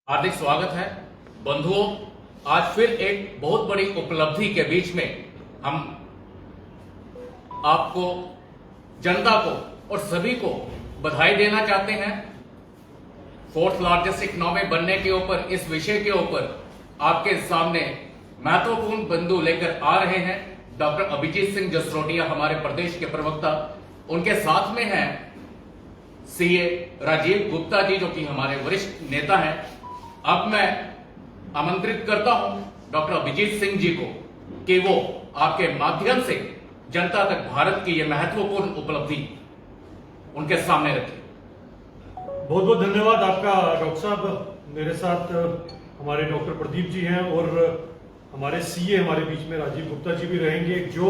हार्दिक स्वागत है बंधुओं। आज फिर एक बहुत बड़ी उपलब्धि के बीच में हम आपको, जनता को और सभी को बधाई देना चाहते हैं। फोर्थ लार्जेस्ट इकोनॉमी बनने के ऊपर, इस विषय के ऊपर आपके सामने महत्वपूर्ण बिंदु लेकर आ रहे हैं डॉक्टर अभिजीत सिंह जसरोटिया, हमारे प्रदेश के प्रवक्ता। उनके साथ में हैं सीए राजीव गुप्ता जी, जो कि हमारे वरिष्ठ नेता हैं। अब मैं आमंत्रित करता हूं डॉक्टर अभिजीत सिंह जी को कि वो आपके माध्यम से जनता तक भारत की यह महत्वपूर्ण उपलब्धि उनके सामने रखें। बहुत बहुत धन्यवाद आपका डॉक्टर साहब। मेरे साथ हमारे डॉक्टर प्रदीप जी हैं और हमारे सीए हमारे बीच में राजीव गुप्ता जी भी रहेंगे। जो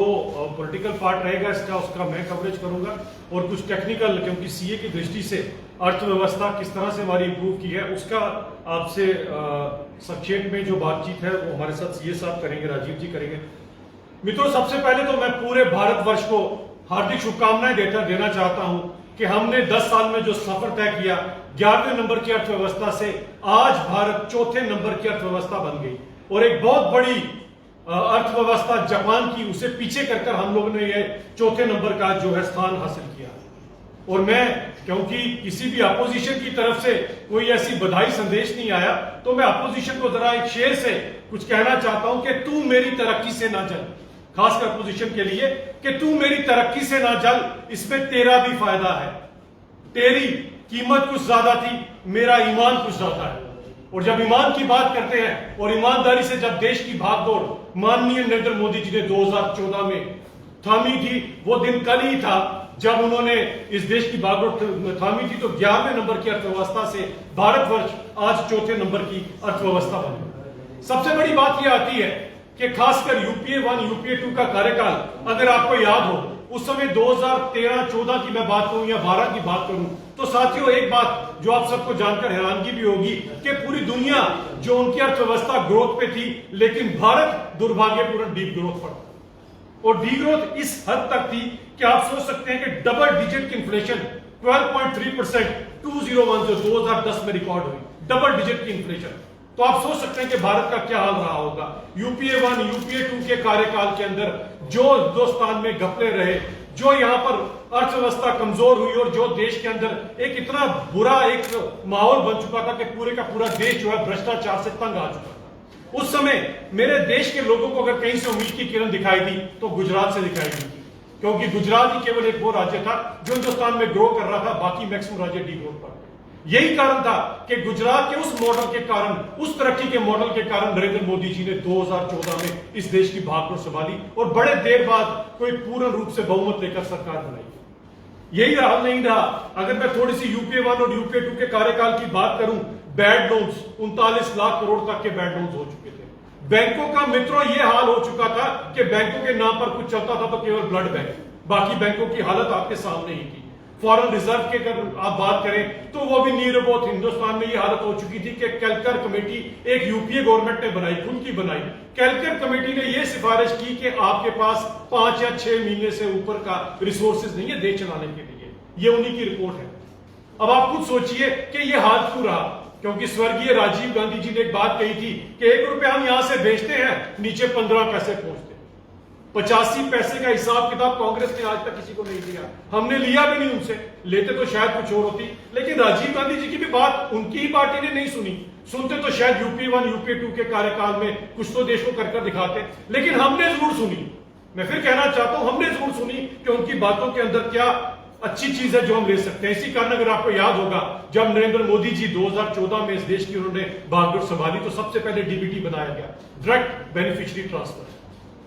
पॉलिटिकल पार्ट रहेगा उसका मैं कवरेज करूंगा और कुछ टेक्निकल, क्योंकि सीए की दृष्टि से अर्थव्यवस्था किस तरह से हमारी इंप्रूव की है उसका आपसे संक्षेप में जो बातचीत है वो हमारे साथ सीए साहब करेंगे, राजीव जी करेंगे। मित्रों, सबसे पहले तो मैं पूरे भारतवर्ष को हार्दिक शुभकामनाएं देना चाहता हूं कि हमने 10 साल में जो सफर तय किया, 11वें नंबर की अर्थव्यवस्था से आज भारत 4थे नंबर की अर्थव्यवस्था बन गई और एक बहुत बड़ी अर्थव्यवस्था जापान की, उसे पीछे कर हम लोगों ने ये 4थे नंबर का जो है स्थान हासिल किया। और मैं, क्योंकि किसी भी अपोजिशन की तरफ से कोई ऐसी बधाई संदेश नहीं आया, तो मैं अपोजिशन को जरा एक शेर से कुछ कहना चाहता हूं कि तू मेरी तरक्की से ना जल। खासकर अपोजिशन के लिए कि तू मेरी तरक्की से ना जल, इसमें तेरा भी फायदा है। तेरी कीमत कुछ ज्यादा थी, मेरा ईमान कुछ ज्यादा है। और जब ईमान की बात करते हैं और ईमानदारी से जब देश की भागदौड़ माननीय नरेंद्र मोदी जी ने 2014 में थामी थी, वो दिन कल ही था जब उन्होंने इस देश की भागदौड़ थामी थी, तो 11वें नंबर की अर्थव्यवस्था से भारतवर्ष आज 4थे नंबर की अर्थव्यवस्था बनी। सबसे बड़ी बात यह आती है कि खासकर यूपीए 1 यूपीए 2 का कार्यकाल, अगर आपको याद हो, उस समय 2013-14 की मैं बात करूं या 12 की बात करूं, तो साथियों एक बात जो आप सबको जानकर हैरानगी भी होगी कि पूरी दुनिया जो उनकी अर्थव्यवस्था ग्रोथ पे थी, लेकिन भारत दुर्भाग्यपूर्ण डीप ग्रोथ पर। और डी ग्रोथ इस हद तक थी कि आप सोच सकते हैं कि डबल डिजिट की इन्फ्लेशन 12.3% 2010 में रिकॉर्ड हुई, डबल डिजिट की इन्फ्लेशन। तो आप सोच सकते हैं कि भारत का क्या हाल रहा होगा। यूपीए 1 यूपीए 2 के कार्यकाल के अंदर जो हिंदुस्तान में घपले रहे, जो यहां पर अर्थव्यवस्था कमजोर हुई और जो देश के अंदर एक इतना बुरा एक माहौल बन चुका था कि पूरे का पूरा देश जो है भ्रष्टाचार से तंग आ चुका था। उस समय मेरे देश के लोगों को अगर कहीं से उम्मीद की किरण दिखाई दी तो गुजरात से दिखाई दी, क्योंकि गुजरात ही केवल एक वो राज्य था जो हिंदुस्तान में ग्रो कर रहा था, बाकी मैक्सिमम राज्य डी ग्रोथ पर। यही कारण था कि गुजरात के उस मॉडल के कारण, उस तरक्की के मॉडल के कारण नरेंद्र मोदी जी ने 2014 में इस देश की भागदौड़ संभाली और बड़े देर बाद कोई पूर्ण रूप से बहुमत लेकर सरकार बनाई। यही हाल नहीं रहा। अगर मैं थोड़ी सी यूपीए 1 और यूपीए 2 के कार्यकाल की बात करूं, बैड लोन्स 39 लाख करोड़ तक के बैड लोन्स हो चुके थे। बैंकों का मित्रों ये हाल हो चुका था कि बैंकों के नाम पर कुछ चलता था तो केवल ब्लड बैंक, बाकी बैंकों की हालत आपके सामने ही थी। फॉरेन रिजर्व की अगर आप बात करें तो वो भी नीर बहुत हिंदुस्तान में ये हालत हो चुकी थी कि केलकर कमेटी एक यूपीए गवर्नमेंट ने बनाई, खुद की बनाई। केलकर कमेटी ने ये सिफारिश की कि आपके पास 5 या 6 महीने से ऊपर का रिसोर्सेज नहीं है देश चलाने के लिए। ये उन्हीं की रिपोर्ट है। अब आप खुद सोचिए कि ये हाल क्यों रहा, क्योंकि स्वर्गीय राजीव गांधी जी ने एक बात कही थी कि 1 रुपया हम यहां से बेचते हैं, नीचे 15 पैसे पहुंचते। 85 पैसे का हिसाब किताब कांग्रेस ने आज तक किसी को नहीं दिया, हमने लिया भी नहीं उनसे। लेते तो शायद कुछ और होती, लेकिन राजीव गांधी जी की भी बात उनकी ही पार्टी ने नहीं सुनी। सुनते तो शायद यूपीए 1 यूपीए 2 के कार्यकाल में कुछ तो देश को कर दिखाते, लेकिन हमने जरूर सुनी। मैं फिर कहना चाहता हूं, हमने जरूर सुनी कि उनकी बातों के अंदर क्या अच्छी चीज है जो हम ले सकते हैं। इसी कारण अगर आपको याद होगा, जब नरेंद्र मोदी जी 2014 में इस देश की उन्होंने भागदौड़ संभाली तो सबसे पहले डीबीटी बनाया गया, डायरेक्ट बेनिफिशियरी ट्रांसफर।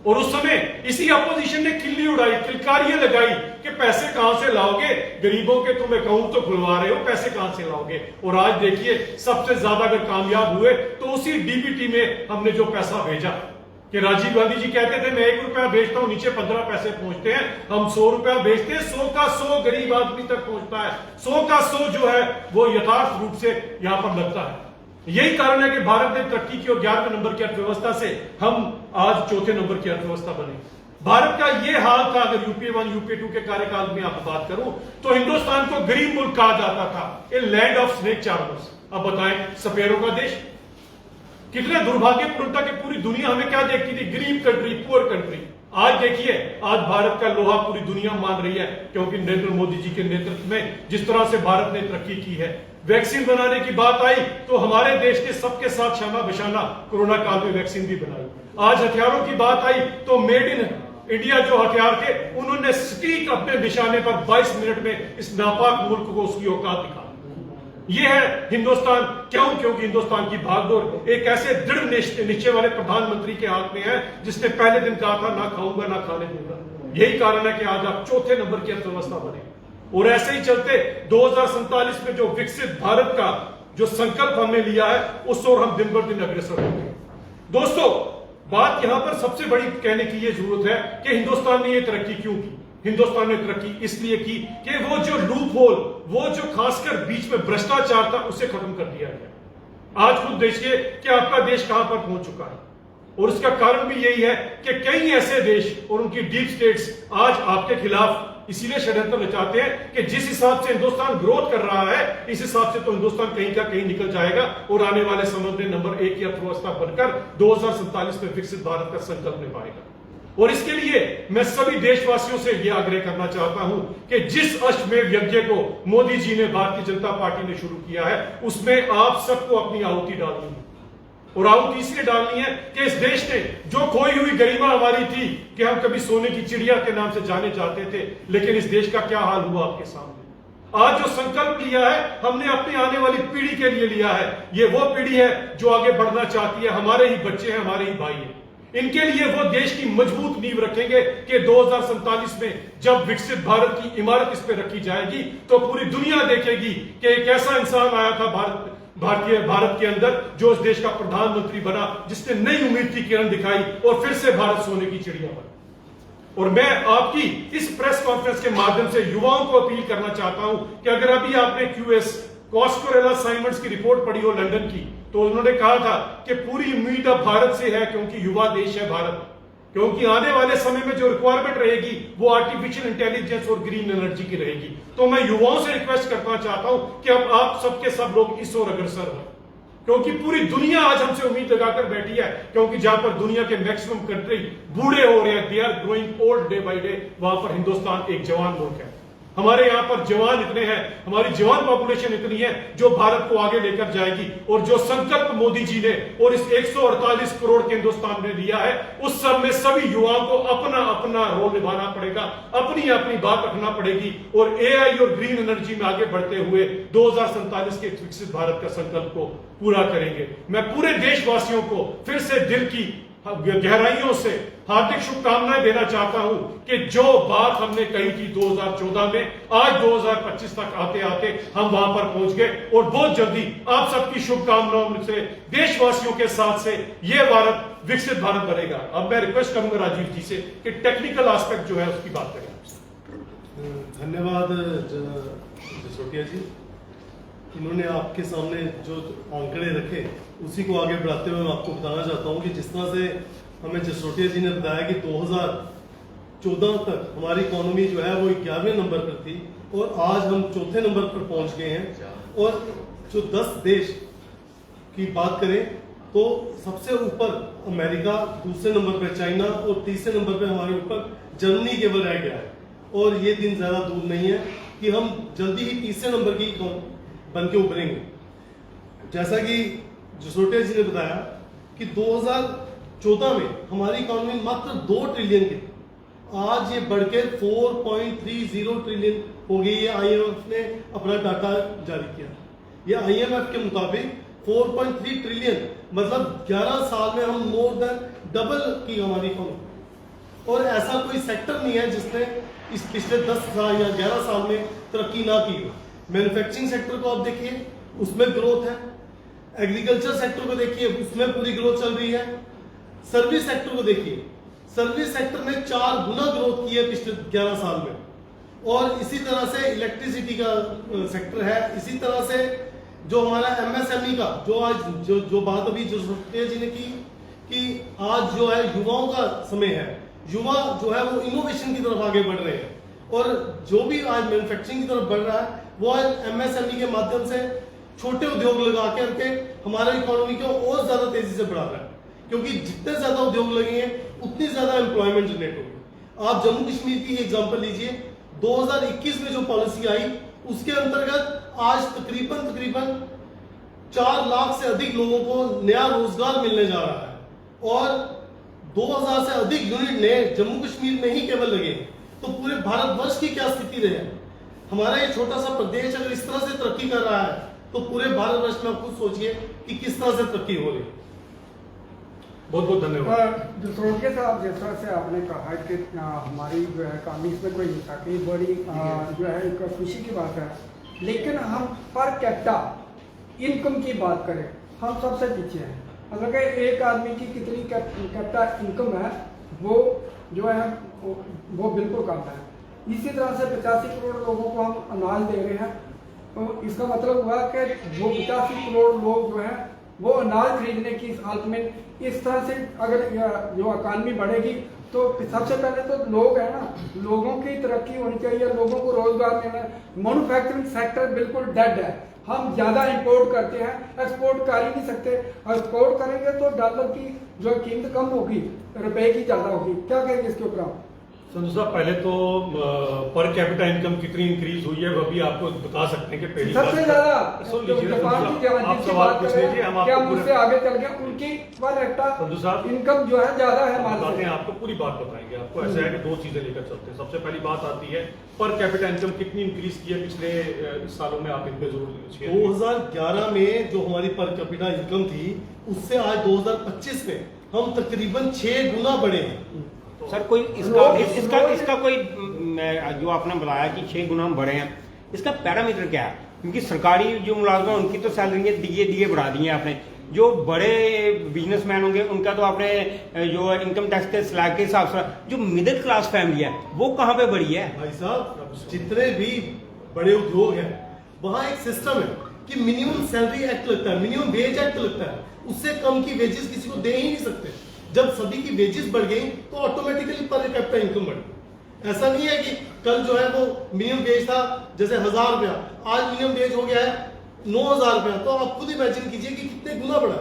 और उस समय इसी अपोजिशन ने खिल्ली उड़ाई, किलकारियां लगाई कि पैसे कहां से लाओगे, गरीबों के तुम अकाउंट तो खुलवा रहे हो, पैसे कहां से लाओगे। और आज देखिए सबसे ज्यादा अगर कामयाब हुए तो उसी डीबीटी में हमने जो पैसा भेजा कि राजीव गांधी जी कहते थे मैं 1 रुपया भेजता हूं, नीचे 15 पैसे पहुंचते हैं, हम 100 रुपया भेजते हैं, 100 का 100 गरीब आदमी तक पहुंचता है। 100 का 100 जो है वो यथार्थ रूप से यहां पर लगता है। यही कारण है कि भारत ने तरक्की की और 11वें नंबर की अर्थव्यवस्था से हम आज 4थे नंबर की अर्थव्यवस्था बने। भारत का यह हाल था, अगर यूपीए 1 यूपीए 2 के कार्यकाल में आप बात करूं तो हिंदुस्तान को गरीब मुल्क कहा जाता था, a land of snake charmers. अब बताएं, सपेरों का देश। कितने दुर्भाग्यपूर्णता की पूरी दुनिया हमें क्या देखती थी, गरीब कंट्री, पुअर कंट्री। आज देखिए, आज भारत का लोहा पूरी दुनिया मान रही है, क्योंकि नरेंद्र मोदी जी के नेतृत्व में जिस तरह से भारत ने तरक्की की है। वैक्सीन बनाने की बात आई तो हमारे देश के सबके साथ शाना बशाना कोरोना काल में वैक्सीन भी बनाई। आज हथियारों की बात आई तो मेड इन इंडिया जो हथियार थे, उन्होंने सटीक अपने निशाने पर 22 मिनट में इस नापाक मुल्क को उसकी औकात दिखा। ये है हिंदुस्तान। क्यों? क्योंकि हिंदुस्तान की भागदौड़ एक ऐसे दृढ़ निश्चय वाले प्रधानमंत्री के हाथ में है, जिसने पहले दिन कहा था ना खाऊंगा ना खाने दूंगा। यही कारण है कि आज आप चौथे नंबर की अर्थव्यवस्था बने। और ऐसे ही चलते 2047 में जो विकसित भारत का जो संकल्प हमने लिया है, उस ओर हम दिन बर दिन अग्रसर होंगे। दोस्तों, बात यहां पर सबसे बड़ी कहने की यह जरूरत है कि हिंदुस्तान ने यह तरक्की क्यों की। हिंदुस्तान ने तरक्की इसलिए की कि वो जो लूप होल, वो जो खासकर बीच में भ्रष्टाचार था, उसे खत्म कर दिया गया। आज खुद देखिए कि आपका देश कहां पर पहुंच चुका है, और इसका कारण भी यही है कि कई ऐसे देश और उनकी डीप स्टेट्स आज आपके खिलाफ इसीलिए षड्यंत्र रचाते हैं कि जिस हिसाब से हिंदुस्तान ग्रोथ कर रहा है, इस हिसाब से तो हिंदुस्तान कहीं का कहीं निकल जाएगा और आने वाले समय में नंबर 1 की अर्थव्यवस्था बनकर 2047 में विकसित भारत का संकल्प निभाएगा। और इसके लिए मैं सभी देशवासियों से यह आग्रह करना चाहता हूं कि जिस अश्वमेध यज्ञ को मोदी जी ने, भारतीय जनता पार्टी ने शुरू किया है, उसमें आप सबको अपनी आहुति डालनी है। और आहुति इसलिए डालनी है कि इस देश ने जो खोई हुई गरिमा हमारी थी कि हम कभी सोने की चिड़िया के नाम से जाने जाते थे, लेकिन इस देश का क्या हाल हुआ आपके सामने। आज जो संकल्प लिया है, हमने अपनी आने वाली पीढ़ी के लिए लिया है। ये वो पीढ़ी है जो आगे बढ़ना चाहती है, हमारे ही बच्चे हैं, हमारे ही भाई हैं। इनके लिए वो देश की मजबूत नींव रखेंगे कि 2047 में जब विकसित भारत की इमारत इस पे रखी जाएगी, तो पूरी दुनिया देखेगी कि एक ऐसा इंसान आया था भारत के अंदर, जो इस देश का प्रधानमंत्री बना, जिसने नई उम्मीद की किरण दिखाई और फिर से भारत सोने की चिड़िया बना। और मैं आपकी इस प्रेस कॉन्फ्रेंस के माध्यम से युवाओं को अपील करना चाहता हूं कि अगर अभी आपने क्यूएस कॉस्कोरेला साइमंड्स की रिपोर्ट पढ़ी हो लंदन की, तो उन्होंने कहा था कि पूरी उम्मीद अब भारत से है, क्योंकि युवा देश है भारत। क्योंकि आने वाले समय में जो रिक्वायरमेंट रहेगी वो आर्टिफिशियल इंटेलिजेंस और ग्रीन एनर्जी की रहेगी। तो मैं युवाओं से रिक्वेस्ट करना चाहता हूं कि अब आप सबके सब लोग इस ओर अग्रसर हो, क्योंकि पूरी दुनिया आज हमसे उम्मीद लगाकर बैठी है। क्योंकि जहां पर दुनिया के मैक्सिमम कंट्री बूढ़े हो रहे हैं, they are growing old day by day, वहां पर हिंदुस्तान एक जवान मुल्क है। हमारे यहां पर जवान इतने हैं, हमारी जवान पॉपुलेशन इतनी है जो भारत को आगे लेकर जाएगी। और जो संकल्प मोदी जी ने और इस 148 करोड़ के हिंदुस्तान ने लिया है, उस सब में सभी युवाओं को अपना अपना रोल निभाना पड़ेगा, अपनी अपनी बात रखना पड़ेगी और एआई और ग्रीन एनर्जी में आगे बढ़ते हुए 2047 के विकसित भारत का संकल्प को पूरा करेंगे। मैं पूरे देशवासियों को फिर से दिल की गहराइयों से हार्दिक शुभकामनाएं देना चाहता हूं कि जो बात हमने कही थी 2014 में, आज 2025 तक आते आते हम वहां पर पहुंच गए। और बहुत जल्दी आप सबकी शुभकामनाओं से, देशवासियों के साथ से ये भारत विकसित भारत बनेगा। अब मैं रिक्वेस्ट करूंगा राजीव जी से कि टेक्निकल एस्पेक्ट जो है उसकी बात करें। धन्यवाद जसोटिया जी। इन्होंने आपके सामने जो आंकड़े रखे उसी को आगे बढ़ाते हुए मैं आपको बताना चाहता हूं कि जिस तरह से हमें जसोटिया जी ने बताया कि 2014 तक हमारी इकोनॉमी जो है वो 11वें नंबर पर थी और आज हम चौथे नंबर पर पहुंच गए हैं। और जो 10 देश की बात करें तो सबसे ऊपर अमेरिका, दूसरे नंबर पर चाइना और तीसरे नंबर पर हमारे ऊपर जर्मनी केवल रह गया है। और ये दिन ज्यादा दूर नहीं है कि हम जल्दी ही तीसरे नंबर की बन के उभरेंगे। जैसा कि जसोटिया जी ने बताया कि 2014 में हमारी इकोनॉमी मात्र 2 ट्रिलियन की, आज ये बढ़ के 4.30 ट्रिलियन हो गई है। आईएमएफ ने अपना डाटा जारी किया। ये आईएमएफ के मुताबिक 4.3 ट्रिलियन मतलब 11 साल में हम मोर देन डबल की हमारी इकोनॉमी। और ऐसा कोई सेक्टर नहीं है जिसने इस पिछले 10 साल या 11 साल में तरक्की ना की हो। मैन्युफैक्चरिंग सेक्टर को आप देखिए, उसमें ग्रोथ है। एग्रीकल्चर सेक्टर को देखिए, उसमें पूरी ग्रोथ चल रही है। सर्विस सेक्टर को देखिए, सर्विस सेक्टर में 4 गुना ग्रोथ की है पिछले 11 साल में। और इसी तरह से इलेक्ट्रिसिटी का सेक्टर है। इसी तरह से जो हमारा एमएसएमई का जो आज जो बात अभी जसोटिया जी ने की कि आज जो है युवाओं का समय है, युवा जो है वो इनोवेशन की तरफ आगे बढ़ रहे हैं। और जो भी आज मैन्युफैक्चरिंग की तरफ बढ़ रहा है वो आज एमएसएमई के माध्यम से छोटे उद्योग लगा के हमारा इकोनॉमी को और ज्यादा तेजी से बढ़ा रहा है, क्योंकि जितने ज्यादा उद्योग लगेंगे उतनी ज्यादा एम्प्लॉयमेंट जनरेट होगी। आप जम्मू कश्मीर की एग्जांपल लीजिए, 2021 में जो पॉलिसी आई उसके अंतर्गत आज तकरीबन 4 लाख से अधिक लोगों को नया रोजगार मिलने जा रहा है और 2000 से अधिक यूनिट नए जम्मू कश्मीर में ही केवल लगे। तो पूरे भारतवर्ष की क्या स्थिति रहे? हमारा ये छोटा सा प्रदेश अगर इस तरह से तरक्की कर रहा है तो पूरे भारतवर्ष में आप खुद सोचिए कि किस तरह से तरक्की हो रही है। बहुत बहुत धन्यवाद। जसरोटिया साहब, जिस तरह से आपने कहा कि हमारी जो है कहानी इसमें कोई नहीं था कि बड़ी जो है एक खुशी की बात है, लेकिन हम पर कैपिटा इनकम की बात करें हम सबसे पीछे हैं। हालांकि एक आदमी की कितनी कैपिटा इनकम है वो जो है वो बिल्कुल कम है। इसी तरह से 85 करोड़ लोगों को हम अनाज दे रहे हैं, तो इसका मतलब हुआ कि वो 85 करोड़ लोग जो है वो अनाज खरीदने की हालत में, इस तरह से अगर जो इकानमी बढ़ेगी तो सबसे पहले तो लोग है ना, लोगों की तरक्की होनी चाहिए, लोगों को रोजगार मिलना है। मैन्युफैक्चरिंग सेक्टर बिल्कुल डेड है, हम ज्यादा इंपोर्ट करते हैं, एक्सपोर्ट कर ही नहीं सकते। एक्सपोर्ट करेंगे तो डॉलर की जो कीमत कम होगी, रुपए की ज्यादा होगी। क्या कहेंगे इसके ऊपर आप? संजू साहब, पहले तो पर कैपिटा इनकम कितनी इंक्रीज हुई है वो भी आपको बता सकते हैं कि पहली सबसे ज्यादा सुन लीजिए जापान की आप सवाल पूछ लीजिए, हम आपको उससे आगे चल गए, उनकी पर संजू साहब इनकम जो है ज्यादा है बताते हमारे। हैं, आपको पूरी बात बताएंगे। आपको ऐसा है कि 2 चीजें लेकर चलते हैं। सबसे पहली बात आती है पर कैपिटा इनकम कितनी इंक्रीज की है पिछले सालों में, आप इन पे जरूर शेयर करिए। 2011 में जो हमारी पर कैपिटा इनकम थी उससे आज 2025 में हम तकरीबन 6 गुना बढ़े हैं। सर कोई इसका कोई जो आपने बताया कि 6 गुना हम बढ़े हैं, इसका पैरामीटर क्या है? क्योंकि सरकारी जो मुलाजम है उनकी तो सैलरी दिए बढ़ा दी हैं आपने, जो बड़े बिजनेसमैन होंगे उनका तो आपने जो इनकम टैक्स के स्लैब के हिसाब से, जो मिडिल क्लास फैमिली है वो कहाँ पे बढ़ी है? भाई साहब, जितने भी बड़े उद्योग हैं वहां एक सिस्टम है कि मिनिमम सैलरी एक्ट लगता है, मिनिमम वेज एक्ट लगता है, उससे कम की वेजेस किसी को दे ही नहीं सकते। जब सभी की वेजेस बढ़ गई तो ऑटोमेटिकली पर कैपिटा इनकम बढ़ गई। ऐसा नहीं है कि कल जो है वो मिनिमम वेज था जैसे 1000 रुपया, आज मिनिमम वेज हो गया है 9000 रुपया, तो आप खुद इमेजिन कीजिए कि कितने गुना बढ़ा।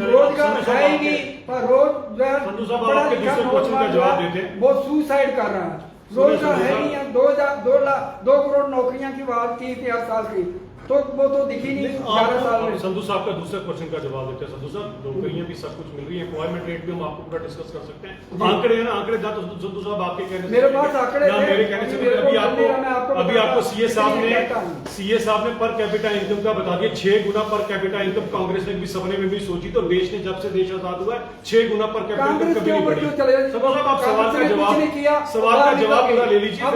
रोजगार है ही नहीं, पर रोज जो है संजू साहब आपके दूसरे क्वेश्चन का जवाब देते हैं। वो सुसाइड कर रहा है, रोजगार है नहीं है। 2 करोड़ नौकरियां की बात की थी हर साल की, तो वो तो दिखी नहीं 11 साल में। संधू साहब का दूसरे क्वेश्चन का जवाब देते हैं। संधू साहब, नौकरियां भी सब कुछ मिल रही है, एम्प्लॉयमेंट रेट भी हम आपको पूरा डिस्कस कर सकते हैं। आंकड़े है ना, आंकड़े तो संधू साहब आपके कहने से मेरे पास आंकड़े ना मेरे कहने से अभी आपको सीए साहब ने पर कैपिटा इनकम का बता दिया 6 गुना पर कैपिटा इनकम। कांग्रेस ने भी सपने में भी सोची तो देश ने जब से देश आजाद हुआ है 6 गुना पर कैपिटा इनकम कभी नहीं बढ़ी। संधू साहब, आप सवाल का जवाब पूरा ले लीजिए, आप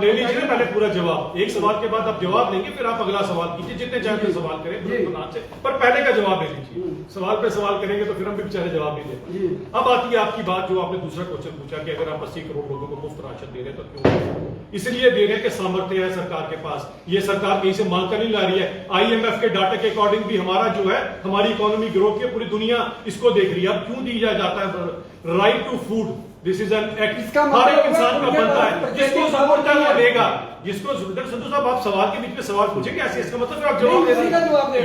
ले लीजिए पहले पूरा जवाब। एक सवाल के बाद आप जवाब लेंगे, फिर आप अगला सवाल कीजिए, जितने चाहे सवाल करें पर पहले का जवाब ले लीजिए। सवाल पे सवाल करेंगे तो फिर हम भी बेचारे जवाब नहीं दे। अब आती है आपकी बात, जो आपने दूसरा क्वेश्चन पूछा कि अगर आप 80 करोड़ लोगों को मुफ्त राशन दे रहे हैं तो क्यों? इसलिए दे रहे हैं कि सामर्थ्य है सरकार के पास, ये सरकार कहीं से मांग कर नहीं ला रही है। IMF के डाटा के अकॉर्डिंग भी हमारा जो है हमारी इकोनॉमी ग्रोथ की पूरी दुनिया इसको देख रही है। अब क्यों दिया जाता है right to food? This is an act, हर एक इंसान का बनता है, जिसको जरूरत है वो देगा, जिसको संधू साहब आप सवाल के बीच में सवाल पूछेंगे ऐसे, इसका मतलब आप जवाब देना,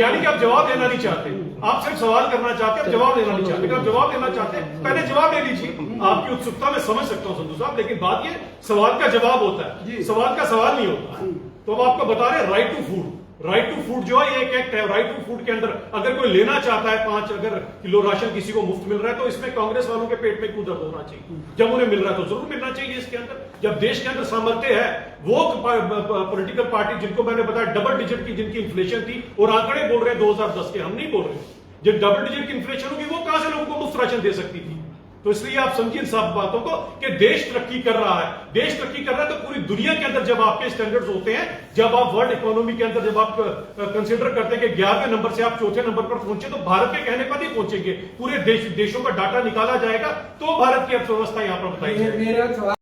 यानी कि आप जवाब देना नहीं चाहते, आप सिर्फ सवाल करना चाहते हैं, जवाब देना नहीं चाहते। आप जवाब देना चाहते हैं पहले जवाब ले लीजिए। आपकी उत्सुकता मैं समझ सकता हूं संधू साहब, लेकिन बात ये सवाल का जवाब होता है, सवाल का सवाल नहीं होता है। तो अब आपको बता रहे right to food, right to food जो है ये एक एक्ट है। राइट टू फूड के अंदर अगर कोई लेना चाहता है 5 अगर किलो राशन किसी को मुफ्त मिल रहा है तो इसमें कांग्रेस वालों के पेट में क्यों दर्द होना चाहिए? जब उन्हें मिल रहा है तो जरूर मिलना चाहिए। इसके अंदर जब देश के अंदर सामर्थ्य है, वो पॉलिटिकल पार्टी जिनको मैंने बताया डबल डिजिट की जिनकी इन्फ्लेशन थी और आंकड़े बोल रहे हैं 2010 के, हम नहीं बोल रहे, जब डबल डिजिट की इन्फ्लेशन होगी वो कहां से लोगों को मुफ्त राशन दे सकती थी? तो इसलिए आप समझिए इन सब बातों को कि देश तरक्की कर रहा है। देश तरक्की कर रहा है तो पूरी दुनिया के अंदर जब आपके स्टैंडर्ड्स होते हैं, जब आप वर्ल्ड इकोनॉमी के अंदर जब आप कंसीडर करते हैं कि 11वें नंबर से आप 4थे नंबर पर पहुंचे, तो भारत के कहने पर नहीं पहुंचेंगे, पूरे देशों का डाटा निकाला जाएगा तो भारत की अर्थव्यवस्था यहां पर बताई जाएगी।